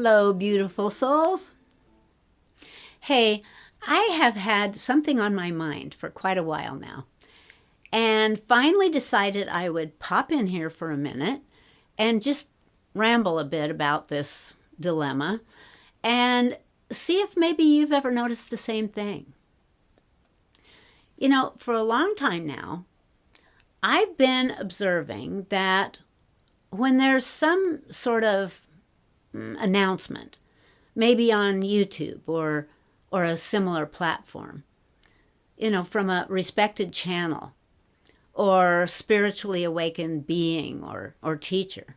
Hello, beautiful souls. Hey, I have had something on my mind for quite a while now, and finally decided I would pop in here for a minute and just ramble a bit about this dilemma and see if maybe you've ever noticed the same thing. You know, for a long time now, I've been observing that when there's some sort of announcement, maybe on YouTube or a similar platform, you know, from a respected channel or spiritually awakened being or teacher,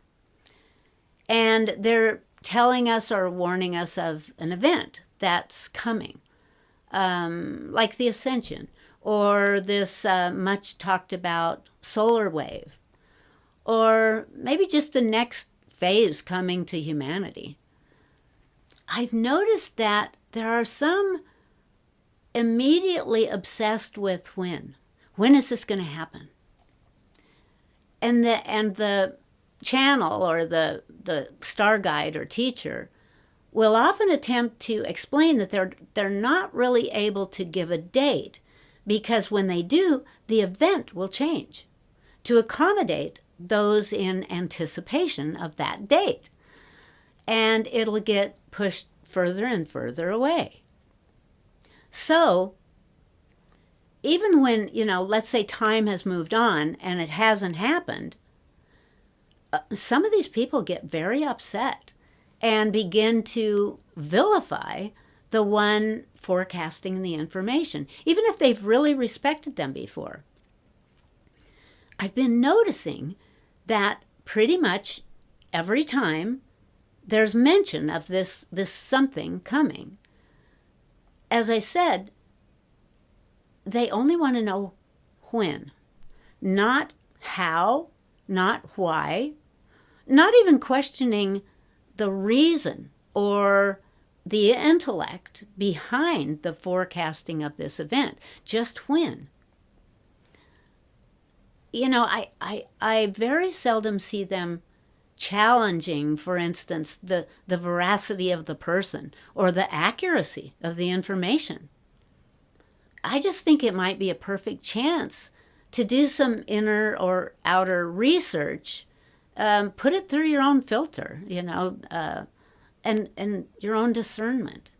and they're telling us or warning us of an event that's coming, like the ascension or this much talked about solar wave, or maybe just the next phase coming to humanity. I've noticed that there are some immediately obsessed with when. When is this going to happen? And the channel or the star guide or teacher will often attempt to explain that they're not really able to give a date, because when they do, the event will change to accommodate those in anticipation of that date. And it'll get pushed further and further away. So even when, you know, let's say time has moved on and it hasn't happened, some of these people get very upset and begin to vilify the one forecasting the information, even if they've really respected them before. I've been noticing that pretty much every time there's mention of this something coming, as I said, they only want to know when, not how, not why, not even questioning the reason or the intellect behind the forecasting of this event, just when. You know, I very seldom see them challenging, for instance, the veracity of the person or the accuracy of the information. I just think it might be a perfect chance to do some inner or outer research, put it through your own filter, you know, and your own discernment.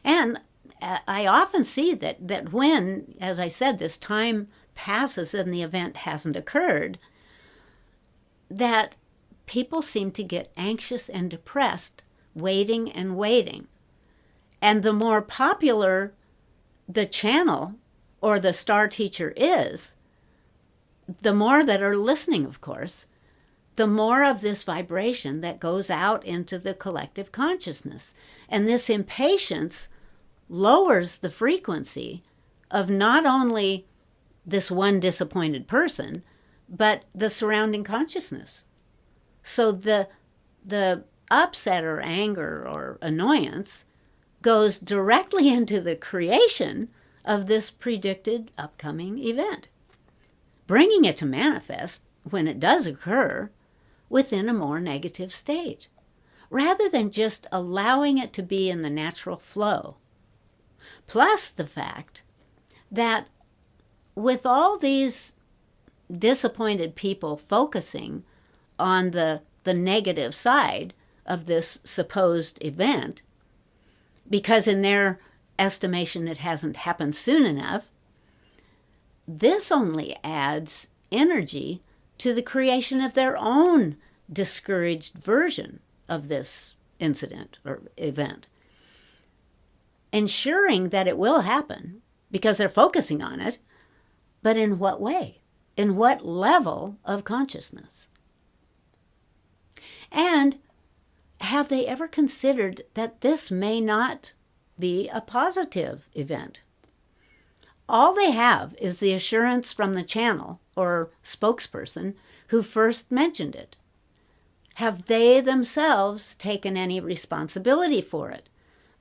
And I often see that when, as I said, this time passes and the event hasn't occurred, that people seem to get anxious and depressed, waiting and waiting. And the more popular the channel or the star teacher is, the more that are listening, of course, the more of this vibration that goes out into the collective consciousness. And this impatience lowers the frequency of not only this one disappointed person, but the surrounding consciousness. So the upset or anger or annoyance goes directly into the creation of this predicted upcoming event, bringing it to manifest, when it does occur, within a more negative state, rather than just allowing it to be in the natural flow. Plus the fact that with all these disappointed people focusing on the negative side of this supposed event, because in their estimation it hasn't happened soon enough, this only adds energy to the creation of their own discouraged version of this incident or event, ensuring that it will happen because they're focusing on it. But in what way? In what level of consciousness? And have they ever considered that this may not be a positive event? All they have is the assurance from the channel or spokesperson who first mentioned it. Have they themselves taken any responsibility for it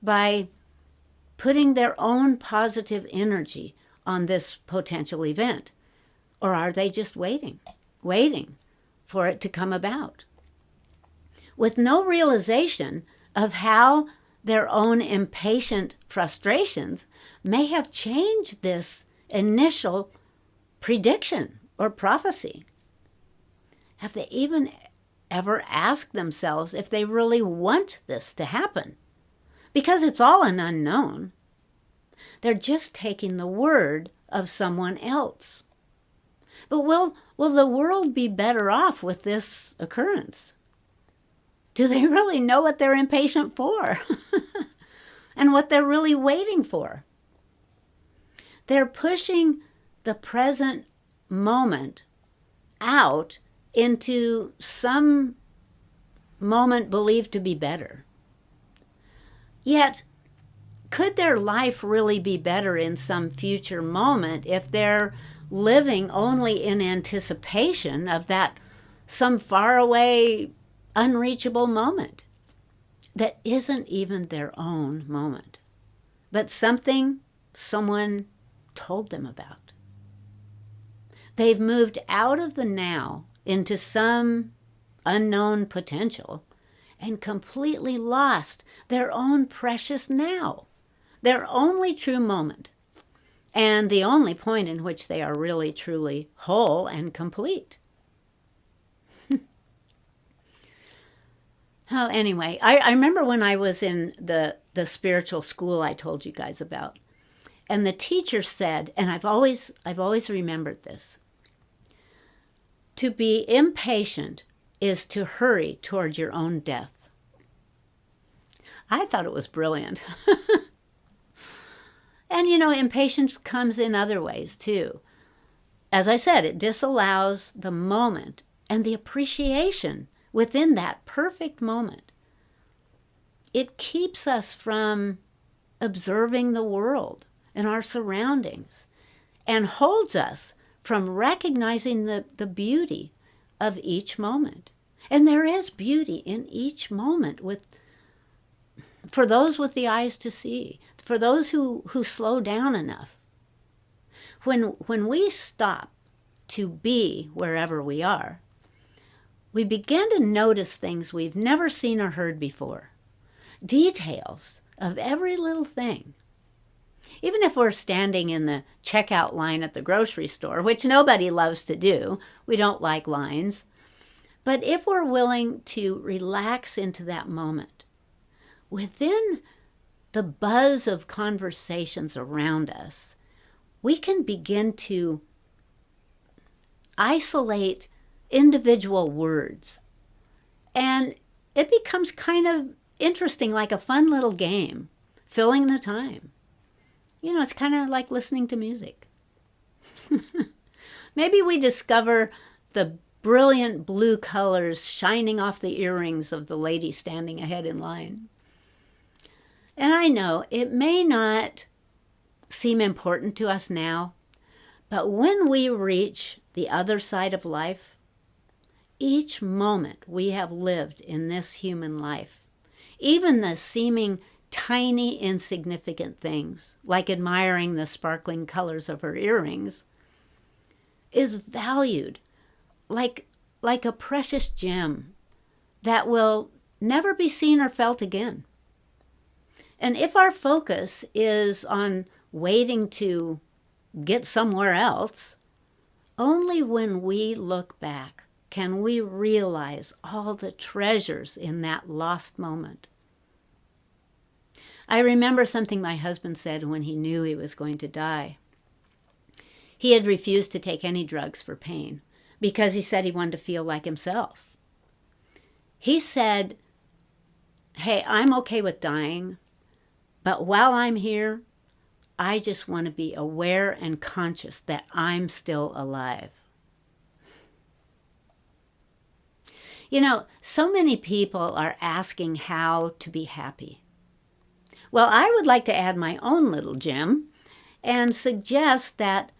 by putting their own positive energy on this potential event? Or are they just waiting for it to come about? with no realization of how their own impatient frustrations may have changed this initial prediction or prophecy. Have they even ever asked themselves if they really want this to happen? Because it's all an unknown. They're just taking the word of someone else. But will the world be better off with this occurrence? Do they really know what they're impatient for? And what they're really waiting for? They're pushing the present moment out into some moment believed to be better. Yet, could their life really be better in some future moment if they're living only in anticipation of that some faraway, unreachable moment that isn't even their own moment, but something someone told them about? They've moved out of the now into some unknown potential and completely lost their own precious now, their only true moment, and the only point in which they are really truly whole and complete. Oh, anyway, I remember when I was in the spiritual school I told you guys about, and the teacher said, and I've always remembered this, to be impatient is to hurry toward your own death. I thought it was brilliant. And impatience comes in other ways too. As I said, it disallows the moment and the appreciation within that perfect moment. It keeps us from observing the world and our surroundings and holds us from recognizing the beauty of each moment. And there is beauty in each moment for those with the eyes to see, for those who slow down enough. When we stop to be wherever we are, we begin to notice things we've never seen or heard before, details of every little thing. Even if we're standing in the checkout line at the grocery store, which nobody loves to do, we don't like lines, but if we're willing to relax into that moment, within the buzz of conversations around us, we can begin to isolate individual words. And it becomes kind of interesting, like a fun little game, filling the time. It's kind of like listening to music. Maybe we discover the brilliant blue colors shining off the earrings of the lady standing ahead in line. And I know it may not seem important to us now, but when we reach the other side of life, each moment we have lived in this human life, even the seeming tiny, insignificant things, like admiring the sparkling colors of her earrings, is valued like a precious gem that will never be seen or felt again. And if our focus is on waiting to get somewhere else, only when we look back can we realize all the treasures in that lost moment. I remember something my husband said when he knew he was going to die. He had refused to take any drugs for pain because he said he wanted to feel like himself. He said, "Hey, I'm okay with dying, but while I'm here, I just want to be aware and conscious that I'm still alive." So many people are asking how to be happy. Well, I would like to add my own little gem and suggest that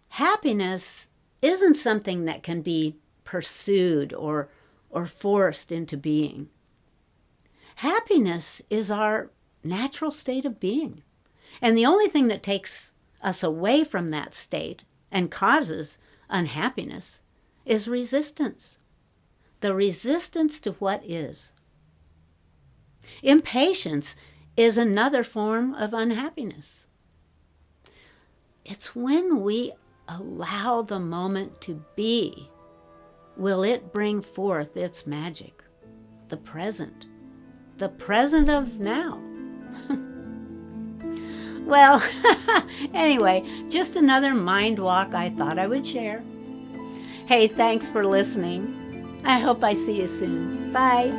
happiness isn't something that can be pursued or forced into being. Happiness is our natural state of being. And the only thing that takes us away from that state and causes unhappiness is resistance. The resistance to what is. Impatience is another form of unhappiness. It's when we allow the moment to be, will it bring forth its magic, the present of now. Well, anyway, just another mind walk I thought I would share. Hey, thanks for listening. I hope I see you soon. Bye.